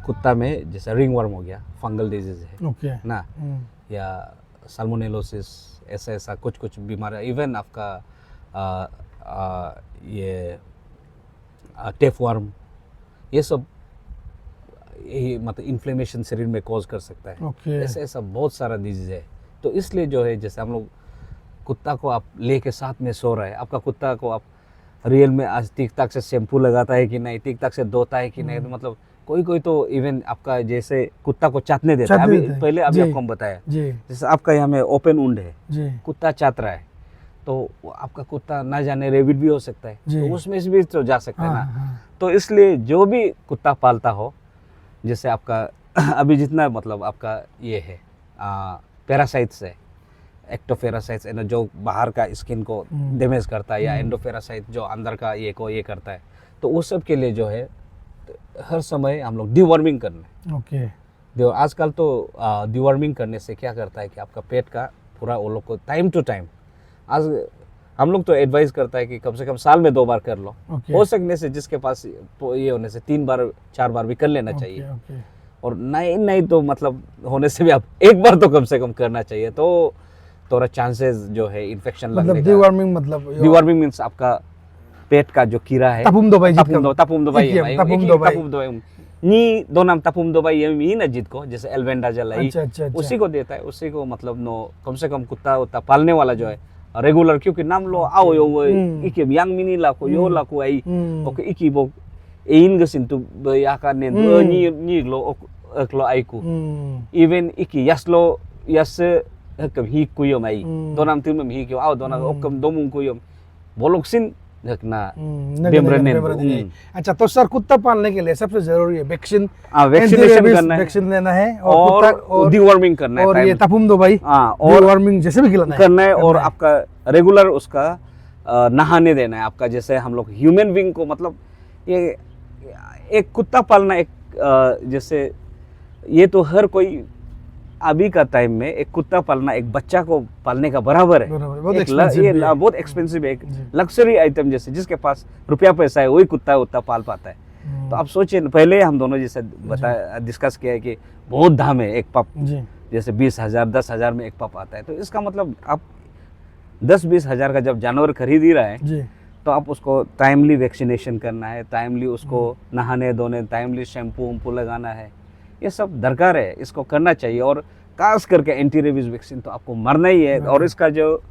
कुत्ता में जैसे रिंगवर्म हो गया, फंगल डिजीज है ना, या साल्मोनेलोसिस, ऐसा कुछ बीमारी, इवन आपका ये टेपवर्म, ये सब यही मतलब इन्फ्लेमेशन शरीर में कॉज कर सकता है। ऐसा बहुत सारा डिजीज है। तो इसलिए जो है, जैसे हम लोग कुत्ता को आप लेके साथ में सो रहे हैं, आपका कुत्ता को आप रियल में आज ठीक ठाक से शैम्पू लगाता है कि नहीं, ठीक ठाक से धोता है कि नहीं, तो मतलब कोई कोई तो इवन आपका जैसे कुत्ता को चाटने देता है। चाटने अभी देता है। पहले अभी जी। आपको हम बताया, जी जैसे आपका यहाँ में ओपन वुंड है, जी कुत्ता चाट रहा है, तो वो आपका कुत्ता ना जाने रेबिट भी हो सकता है, जी। तो उसमें से भी तो जा सकता है हाँ ना। हाँ तो इसलिए जो भी कुत्ता पालता हो, जैसे आपका अभी जितना मतलब आपका ये है पैरासाइट्स है, एक्टोपेरासाइट्स है ना, जो बाहर का स्किन को डैमेज करता है, या एंडोपेरासाइट जो अंदर का ये को ये करता है, तो वो सब के लिए जो है हर समय हम लोग डिवॉर्मिंग करना है। ओके जो आजकल तो डिवॉर्मिंग करने से क्या करता है कि आपका पेट का पूरा वो लोग को टाइम टू टाइम, आज हम लोग तो एडवाइस करता है कि कम से कम साल में 2 बार कर लो, ओके हो सकने से जिसके पास ये होने से 3 बार 4 बार भी कर लेना चाहिए, ओके और नहीं नहीं तो मतलब होने से भी आप 1 बार तो कम से कम करना चाहिए, तो थोड़ा चांसेस जो है इन्फेक्शन मतलब लगने का। डिवॉर्मिंग मतलब डिवॉर्मिंग मीन्स आपका पेट का जो कीड़ा है, tapum dobai jit tapum dobai Ikiam, tapum dobai. tapum dobai ni दो नाम tapum dobai ये ही ना जित को, जैसे एल्वेंडाजल है, अच्छा अच्छा अच्छा उसी को देता है, उसी को मतलब नो कम से कम कुत्ता उतना पालने वाला जो है रेगुलर, क्योंकि नाम लो आओ यो वो इके yang mini लाको यो लाको आई ओके इकी बो ein gesin tu ya kan nen ni lo eklo aiku even iki yaslo yas hekam hi kuyom ai donam timem hi kyo au donam okam domung kuyom boloksin हकना नहीं। अच्छा तो sir कुत्ता पालने के लिए सबसे जरूरी है वैक्सीन, वैक्सीनेशन करना है, वैक्सीन लेना है और डिवॉर्मिंग करना है, और ये तपुम दवाई और डिवॉर्मिंग जैसे भी करना है, और आपका रेगुलर उसका नहाने देना है आपका। जैसे हम लोग ह्यूमन बीइंग को मतलब ये एक कुत्ता पालना एक जैसे ये तो हर कोई अभी का टाइम में एक कुत्ता पालना एक बच्चा को पालने का बराबर है। ये बहुत एक्सपेंसिव है, एक लग्जरी आइटम, जैसे जिसके पास रुपया पैसा है वही कुत्ता उतना पाल पाता है। तो आप सोचिए, पहले हम दोनों जैसे डिस्कस किया है कि बहुत दाम है एक पप, जैसे 20,000 10,000 में एक पप आता है, तो इसका मतलब आप 10-20 हज़ार का जब जानवर खरीद ही रहा है, तो आप उसको टाइमली वैक्सीनेशन करना है, टाइमली उसको नहाने धोने, टाइमली शैम्पू वम्पू लगाना है, ये सब दरकार है, इसको करना चाहिए। और खास करके एंटी रेबीज वैक्सीन तो आपको मरना ही है, और इसका जो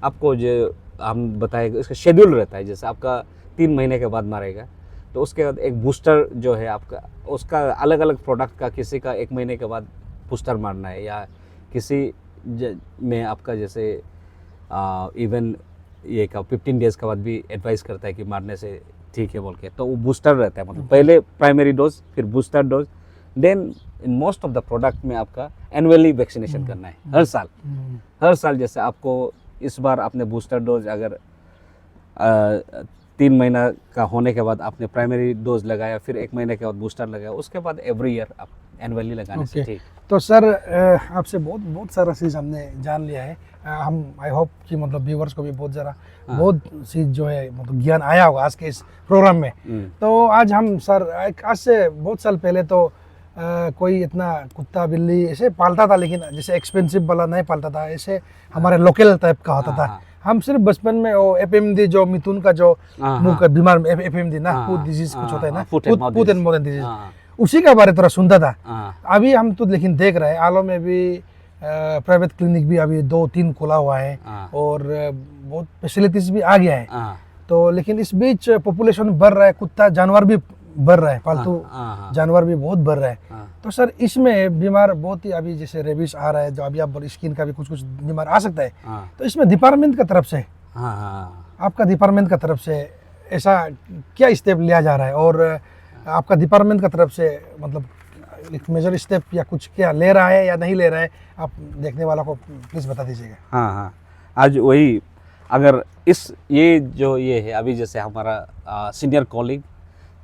आपको जो हम बताएगा इसका शेड्यूल रहता है, जैसे आपका 3 महीने के बाद मारेगा, तो उसके बाद एक बूस्टर जो है आपका, उसका अलग अलग प्रोडक्ट का, किसी का 1 महीने के बाद बूस्टर मारना है, या किसी में आपका जैसे इवन ये का 15 डेज के बाद भी एडवाइस करता है कि मारने से ठीक है बोल के, तो वो बूस्टर रहता है, मतलब पहले प्राइमरी डोज फिर booster dose, then in most of the product में आपका एनुअली वैक्सीनेशन करना है हर साल। जैसे आपको इस बार आपने बूस्टर डोज अगर 3 महीना का होने के बाद आपने प्राइमरी डोज लगाया, फिर 1 महीने के बाद बूस्टर लगाया, उसके बाद एवरी ईयर आप एनुअली लगाने से ठीक। तो सर आपसे बहुत सारा चीज़ हमने जान लिया है, हम आई होप कि मतलब व्यूवर्स को भी बहुत चीज़ जो है मतलब ज्ञान आया होगा आज के इस प्रोग्राम में। तो आज हम सर आज से बहुत साल पहले तो कोई इतना कुत्ता बिल्ली ऐसे पालता था, लेकिन जैसे एक्सपेंसिव वाला नहीं पालता था, ऐसे हमारे लोकल टाइप का होता था। हम सिर्फ बचपन में वो एफएमडी जो मिथुन का जो मुंह का बीमार एफएमडी ना, फूड डिजीज कुछ होता है ना, फूड एंड माउथ डिजीज, उसी के बारे थोड़ा सुनता था। अभी हम तो लेकिन देख रहे हैं आलो में भी प्राइवेट क्लिनिक भी अभी 2-3 खुला हुआ है, और बहुत फैसिलिटीज भी आ गया है। तो लेकिन इस बीच पॉपुलेशन बढ़ रहा है, कुत्ता जानवर भी बढ़ रहा है, पालतू जानवर भी बहुत बढ़ रहा है। तो सर इसमें बीमार बहुत ही अभी जैसे रेबीज आ रहा है, जो अभी आप स्किन का भी कुछ बीमार आ सकता है, तो इसमें डिपार्टमेंट का तरफ से आपका डिपार्टमेंट का तरफ से ऐसा क्या स्टेप लिया जा रहा है, और आपका डिपार्टमेंट का तरफ से मतलब एक मेजर स्टेप या कुछ क्या ले रहा है या नहीं ले रहा है, आप देखने वाला को प्लीज़ बता दीजिएगा। आज वही अगर ये है अभी जैसे हमारा सीनियर कॉलीग,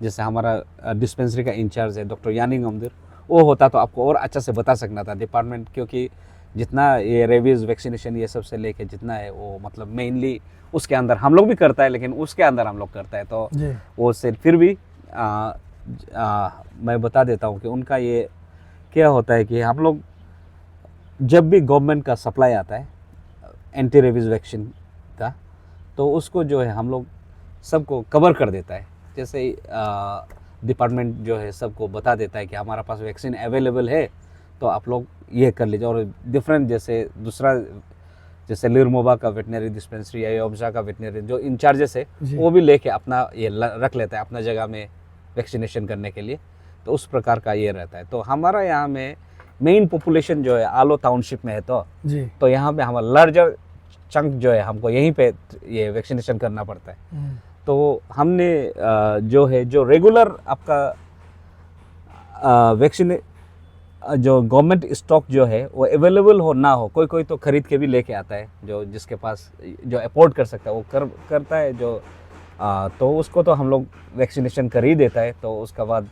जैसे हमारा डिस्पेंसरी का इंचार्ज है डॉक्टर यानिंग अमदिर, वो होता तो आपको और अच्छा से बता सकना था डिपार्टमेंट, क्योंकि जितना ये रेबीज़ वैक्सीनेशन ये सब से लेके जितना है वो मतलब मेनली उसके अंदर हम लोग भी करता है, लेकिन उसके अंदर हम लोग करता है, तो वो से फिर भी मैं बता देता हूँ कि उनका ये क्या होता है कि हम लोग जब भी गवर्नमेंट का सप्लाई आता है एंटी रेबीज़ वैक्सीन का, तो उसको जो है हम लोग सबको कवर कर देता है। जैसे डिपार्टमेंट जो है सबको बता देता है कि हमारा पास वैक्सीन अवेलेबल है, तो आप लोग ये कर लीजिए। और डिफरेंट जैसे दूसरा जैसे लिरमोबा का वेटनरी डिस्पेंसरी या योबजा का वेटनरी जो इंचार्जेस है, वो भी लेके अपना ये रख लेता है अपना जगह में वैक्सीनेशन करने के लिए, तो उस प्रकार का ये रहता है। तो हमारा यहाँ में मेन पॉपुलेशन जो है आलो टाउनशिप में है, जी। तो यहाँ पे हमारा लार्जर चंक जो है हमको यहीं पे ये वैक्सीनेशन करना पड़ता है। तो हमने जो है जो रेगुलर आपका वैक्सीन जो गवर्नमेंट स्टॉक जो है वो अवेलेबल हो ना हो, कोई कोई तो खरीद के भी लेके आता है, जो जिसके पास जो अफोर्ड कर सकता है वो करता है, जो तो उसको तो हम लोग वैक्सीनेशन कर ही देता है। तो उसके बाद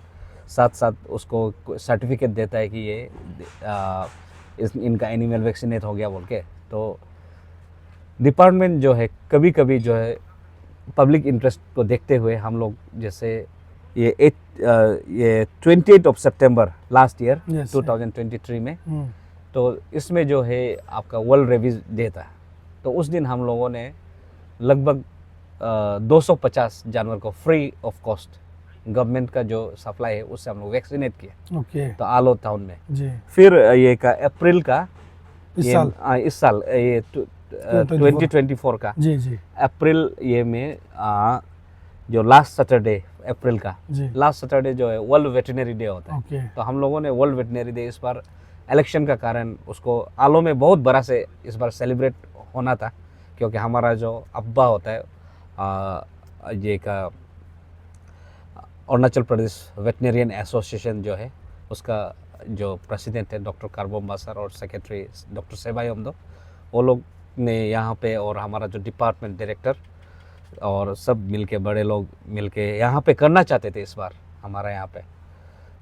साथ साथ उसको सर्टिफिकेट देता है कि ये इनका एनिमल वैक्सीनेट हो गया बोल के। तो डिपार्टमेंट जो है कभी कभी जो है पब्लिक इंटरेस्ट को देखते हुए हम लोग जैसे ये 28 ऑफ सितंबर लास्ट ईयर 2023 में, तो इसमें जो है आपका वर्ल्ड रेबीज डे था। तो उस दिन हम लोगों ने लगभग 250 जानवर को फ्री ऑफ कॉस्ट गवर्नमेंट का जो सप्लाई है उससे हम लोग वैक्सीनेट किए। तो आलो टाउन में जी। फिर ये का अप्रैल का इस साल ये 2024 का जी जी अप्रैल ये में जो लास्ट सैटरडे अप्रैल का लास्ट सैटरडे जो है वर्ल्ड वेटरनरी डे होता है। तो हम लोगों ने वर्ल्ड वेटरनरी डे इस बार इलेक्शन का कारण उसको आलो में बहुत बड़ा से इस बार सेलिब्रेट होना था, क्योंकि हमारा जो अब्बा होता है ये का अरुणाचल प्रदेश वेटरनरियन एसोसिएशन जो है उसका जो प्रेसिडेंट है डॉक्टर कारबोम्बा सर और सेक्रेटरी डॉक्टर सेबायोमदो, वो लोग ने यहाँ पे और हमारा जो डिपार्टमेंट डायरेक्टर और सब मिलके बड़े लोग मिलके यहाँ पे करना चाहते थे इस बार हमारा यहाँ पे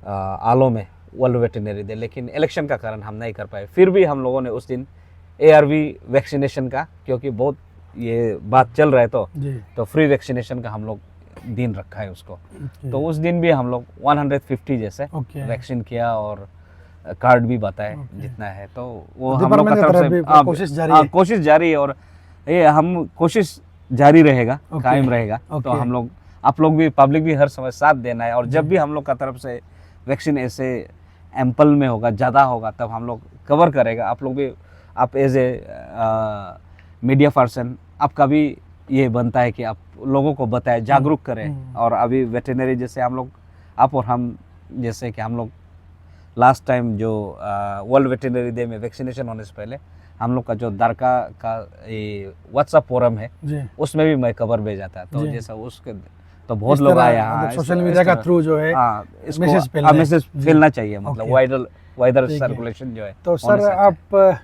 आलो में वर्ल्ड वेटरनरी डे, लेकिन इलेक्शन का कारण हम नहीं कर पाए। फिर भी हम लोगों ने उस दिन ARV वैक्सीनेशन का, क्योंकि बहुत ये बात चल रहा है तो फ्री वैक्सीनेशन का हम लोग दिन रखा है उसको। तो उस दिन भी हम लोग 150 जैसे वैक्सीन किया और कार्ड भी बताए जितना है। तो वो हम लोग का तरफ से कोशिश जारी है और ये हम कोशिश जारी रहेगा, कायम रहेगा। तो हम लोग आप लोग भी पब्लिक भी हर समय साथ देना है, और जब भी हम लोग का तरफ से वैक्सीन ऐसे एम्पल में होगा, ज़्यादा होगा, तब हम लोग कवर करेगा। आप लोग भी आप एज ए मीडिया पर्सन आपका भी ये बनता है कि आप लोगों को बताएं, जागरूक करें। और अभी वेटरनरी जैसे हम लोग आप और हम जैसे कि हम लोग लास्ट टाइम जो वर्ल्ड वेटरनरी डे में वैक्सीनेशन होने से पहले हम लोग का जो दरका का ये व्हाट्सएप फोरम है उसमें भी मैं खबर भेजा था। तो जैसा उसके तो बहुत लोग आए यहाँ, सोशल मीडिया का थ्रू जो है मैसेज फैलना चाहिए, मतलब वाइडर सर्कुलेशन जो है। तो सर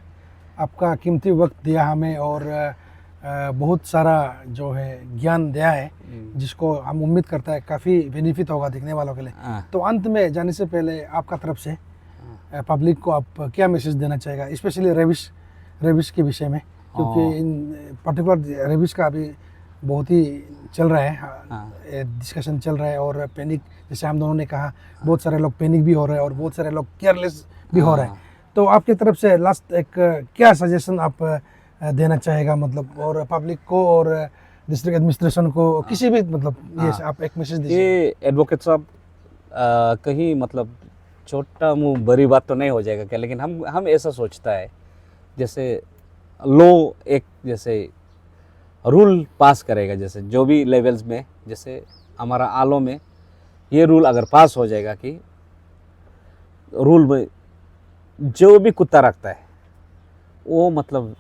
आपका कीमती वक्त दिया हमें और बहुत सारा जो है ज्ञान दिया है, जिसको हम उम्मीद करता है काफ़ी बेनिफिट होगा देखने वालों के लिए। तो अंत में जाने से पहले आपका तरफ से पब्लिक को आप क्या मैसेज देना चाहेगा, स्पेशली रेबिस के विषय में, क्योंकि इन पर्टिकुलर रेबिस का अभी बहुत ही चल रहा है, डिस्कशन चल रहा है और पैनिक, जैसे हम दोनों ने कहा, बहुत सारे लोग पैनिक भी हो रहे हैं और बहुत सारे लोग केयरलेस भी हो रहे हैं। तो आपकी तरफ से लास्ट एक क्या सजेशन आप देना चाहेगा, मतलब और पब्लिक को और डिस्ट्रिक्ट एडमिनिस्ट्रेशन को, किसी भी मतलब ये आप एक मैसेज दीजिए। ये एडवोकेट साहब कहीं मतलब छोटा मुँह बड़ी बात तो नहीं हो जाएगा क्या, लेकिन हम ऐसा सोचता है जैसे लो एक जैसे रूल पास करेगा, जैसे जो भी लेवल्स में, जैसे हमारा आलो में ये रूल अगर पास हो जाएगा कि रूल में जो भी कुत्ता रखता है वो मतलब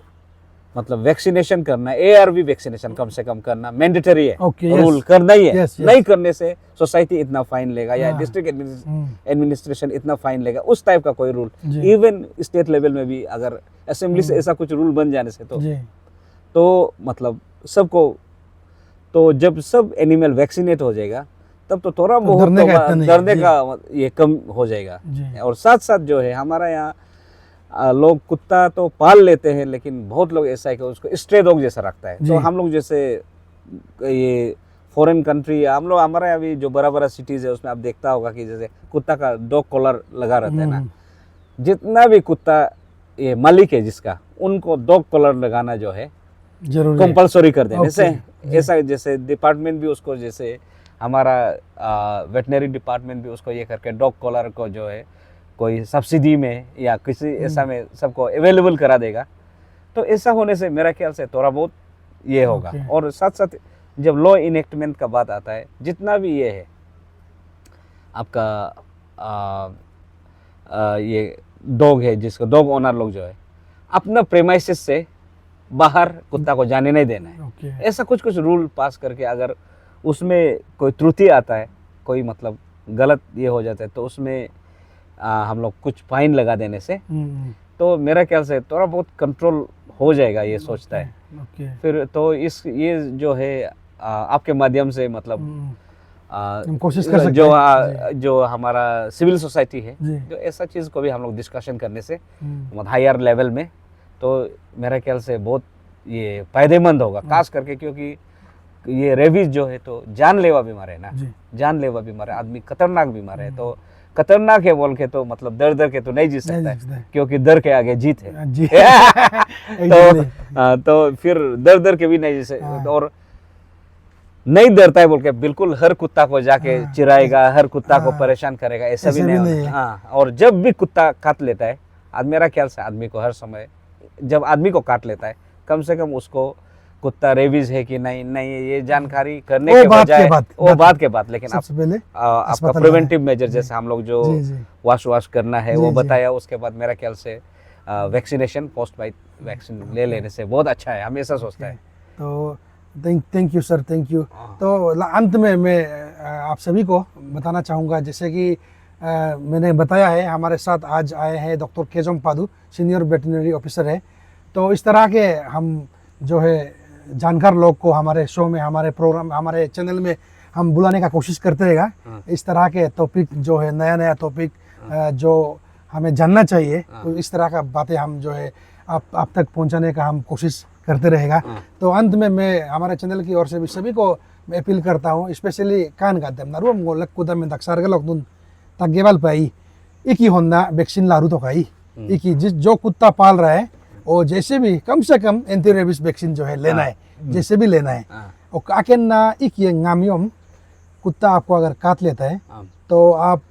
वैक्सीनेशन करना, ARV वैक्सीनेशन कम से कम करना मैंडेटरी है, रूल करना ही है। नहीं करने से सोसाइटी इतना फाइन लेगा या डिस्ट्रिक्ट एडमिनिस्ट्रेशन इतना फाइन लेगा, उस टाइप का कोई रूल। इवन स्टेट लेवल में भी अगर असेंबली से ऐसा कुछ रूल बन जाने से तो मतलब सबको, तो जब सब एनिमल वैक्सीनेट हो जाएगा तब तो थोड़ा बहुत डरने का ये कम हो जाएगा। और साथ साथ जो है हमारा यहाँ लोग कुत्ता तो पाल लेते हैं, लेकिन बहुत लोग ऐसा है कि उसको स्ट्रे डॉग जैसा रखता है। तो हम लोग जैसे ये फॉरेन कंट्री या हम लोग हमारे अभी जो बड़ा बड़ा सिटीज़ है उसमें आप देखता होगा कि जैसे कुत्ता का डॉग कॉलर लगा रहता है ना, जितना भी कुत्ता ये मालिक है जिसका, उनको डॉग कॉलर लगाना जो है कंपलसरी कर देने से ऐसा, जैसे डिपार्टमेंट भी उसको, जैसे हमारा वेटनरी डिपार्टमेंट भी उसको ये करके डॉग कॉलर को जो है कोई सब्सिडी में या किसी ऐसा में सबको अवेलेबल करा देगा। तो ऐसा होने से मेरा ख्याल से थोड़ा बहुत ये होगा। और साथ साथ जब लॉ इनेक्टमेंट का बात आता है, जितना भी ये है आपका ये डॉग है, जिसको डॉग ओनर लोग जो है अपना प्रेमाइसिस से बाहर कुत्ता को जाने नहीं देना है। ओके। ऐसा कुछ कुछ रूल पास करके अगर उसमें कोई त्रुटि आता है, कोई मतलब गलत ये हो जाता है, तो उसमें हम लोग कुछ फाइन लगा देने से तो मेरा ख्याल से थोड़ा बहुत कंट्रोल हो जाएगा, ये सोचता है। ओके। फिर तो ये जो है आपके माध्यम से मतलब हम कोशिश कर सकते जो हैं। जो हमारा सिविल सोसाइटी है, जी। जो ऐसा चीज़ को भी हम लोग डिस्कशन करने से हम्म, मतलब हायर लेवल में, तो मेरा ख्याल से बहुत ये फायदेमंद होगा, खास करके क्योंकि ये रेबीज जो है तो जानलेवा बीमार है ना, जी। जानलेवा बीमार है, आदमी खतरनाक बीमार है, तो खतरनाक है बोल के तो मतलब डर डर के तो नहीं जी सकता नहीं जी सकता है, है। क्योंकि डर के आगे जीत है। जी। तो फिर डर डर के भी नहीं जी सकता, हाँ। और नहीं डरता है बोल के बिल्कुल हर कुत्ता को जाके हाँ। चिढ़ाएगा, हर कुत्ता को हाँ। परेशान करेगा, ऐसा भी ऐसा भी नहीं नहीं होना। है। हाँ, और जब भी कुत्ता काट लेता है, आज मेरा ख्याल से आदमी को हर समय जब आदमी को काट लेता है, कम से कम उसको कुत्ता रेबीज है कि नहीं नहीं ये जानकारी करने वो के बात बजाय के बाद- वो बात- बात के बाद, लेकिन सबसे पहले आपका अस्पताल प्रिवेंटिव जाना है। मेजर जैसे हम लोग जो जी, जी। वाश करना है जी, वो जी। बताया, उसके बाद मेरा ख्याल से वैक्सीनेशन पोस्ट बाइट वैक्सीन ले लेने से बहुत अच्छा है, हमेशा सोचता है। तो thank you sir, thank you. हाँ। तो अंत में मैं आप सभी को बताना चाहूँगा, जैसे कि मैंने बताया है, हमारे साथ आज आए हैं doctor केजम Padu, senior veterinary officer है। तो इस तरह के हम जो है जानकार लोग को हमारे शो में, हमारे प्रोग्राम, हमारे चैनल में हम बुलाने का कोशिश करते रहेगा। हाँ। इस तरह के टॉपिक जो है, नया नया टॉपिक जो हमें जानना चाहिए, हाँ। तो इस तरह का बातें हम जो है आप तक पहुंचाने का हम कोशिश करते रहेगा। हाँ। तो अंत में मैं हमारे चैनल की ओर से भी सभी को मैं अपील करता हूँ, स्पेशली कान का दम नारू हम लक कुदा में दक्षार के लोग तगेवाल पाई इकी होना वैक्सीन लारू तो खाई इकी जो कुत्ता पाल रहा है वो जैसे भी कम से कम एंटी रेबीज वैक्सीन जो है लेना है, जैसे भी लेना है। हाँ। और काकेन ना इकी ngaमियम कुत्ता आपको अगर काट लेता है हाँ। तो आप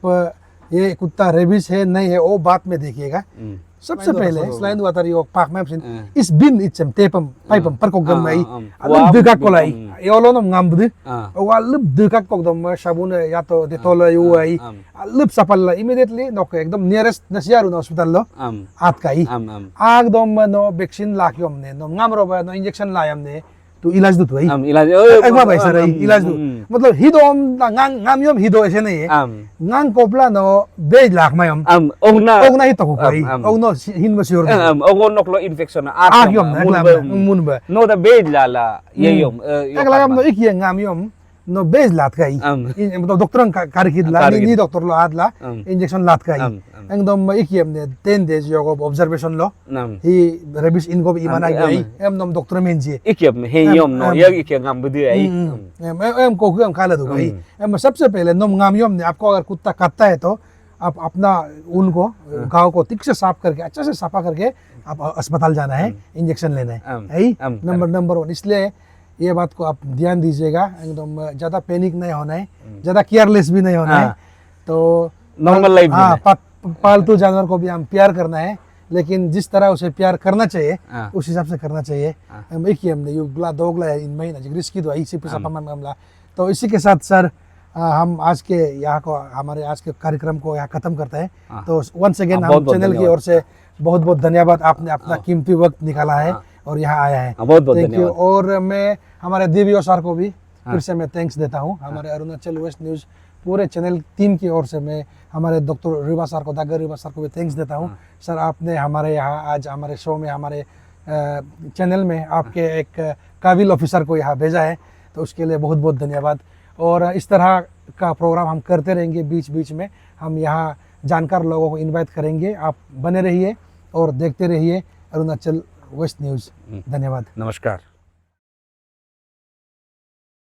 ये कुत्ता रेबीज है नहीं है वो बात में देखिएगा। सबसे पहले selain dua tadi yok pak map sin is bin itsem tepam paipam par kok gamai alub degak kolai yolonom ngambdu o alub degak kok dom sabun ya to detol yuai alub sapalla immediately nok ekdom nearest nasiaru no hospital lo at kai ag dom no vaccine lakyom ne no ngamro ba no injection layam ne तो इलाज दो भाई इलाज एक भाई sir इलाज दो मतलब हिदो ngamiom hido ऐसे नहीं है ngang kopla no bej lak mayom ogna hito ko kai ogno hin masur ogonok lo infection agyom na mun ba no da bej la yeyom eglagam no ikie ngamiom no bej lat kai मतलब doctor कारकिद ला ni doctor lo adla injection lat kai एकदम इkiem ने 10 days yogo observation lo hi rabies in go imana gai em doctor men ji ikiem he yom no yag ikiem ngam budi ai em को हम खा ले दो भाई। em सबसे पहले नम ngamiom ने आपको अगर कुत्ता काटता है तो आप अपना उनको घाव को ठीक से साफ करके अच्छे से साफा करके आप अस्पताल जाना है, इंजेक्शन लेना है नंबर 1। इसलिए ये बात को आप ध्यान दीजिएगा, एकदम ज़्यादा पैनिक नहीं होना है, ज़्यादा केयरलेस भी नहीं होना है। तो नॉर्मल लाइफ हाँ, पालतू जानवर को भी हम प्यार करना है, लेकिन जिस तरह उसे प्यार करना चाहिए उस हिसाब से करना चाहिए। हमने युगला दोगला इन महीना रिस्की दो इसी मामला। तो इसी के साथ सर हम आज के यहाँ को हमारे आज के कार्यक्रम को यहाँ खत्म करते हैं। तो वंस अगेन हम चैनल की ओर से बहुत बहुत धन्यवाद, आपने अपना कीमती वक्त निकाला है और यहाँ आया है, थैंक यू। और मैं हमारे दिव्यो सर को भी फिर से मैं थैंक्स देता हूँ, हमारे अरुणाचल वेस्ट न्यूज़ पूरे चैनल टीम की ओर से मैं हमारे डॉक्टर रिवा सर को, दागर रिवा सर को भी थैंक्स देता हूँ। सर आपने हमारे यहाँ आज हमारे शो में, हमारे चैनल में आपके एक काबिल ऑफिसर को यहाँ भेजा है, तो उसके लिए बहुत बहुत धन्यवाद। और इस तरह का प्रोग्राम हम करते रहेंगे, बीच बीच में हम यहाँ जानकार लोगों को इनवाइट करेंगे। आप बने रहिए और देखते रहिए अरुणाचल वेस्ट न्यूज़। धन्यवाद, नमस्कार।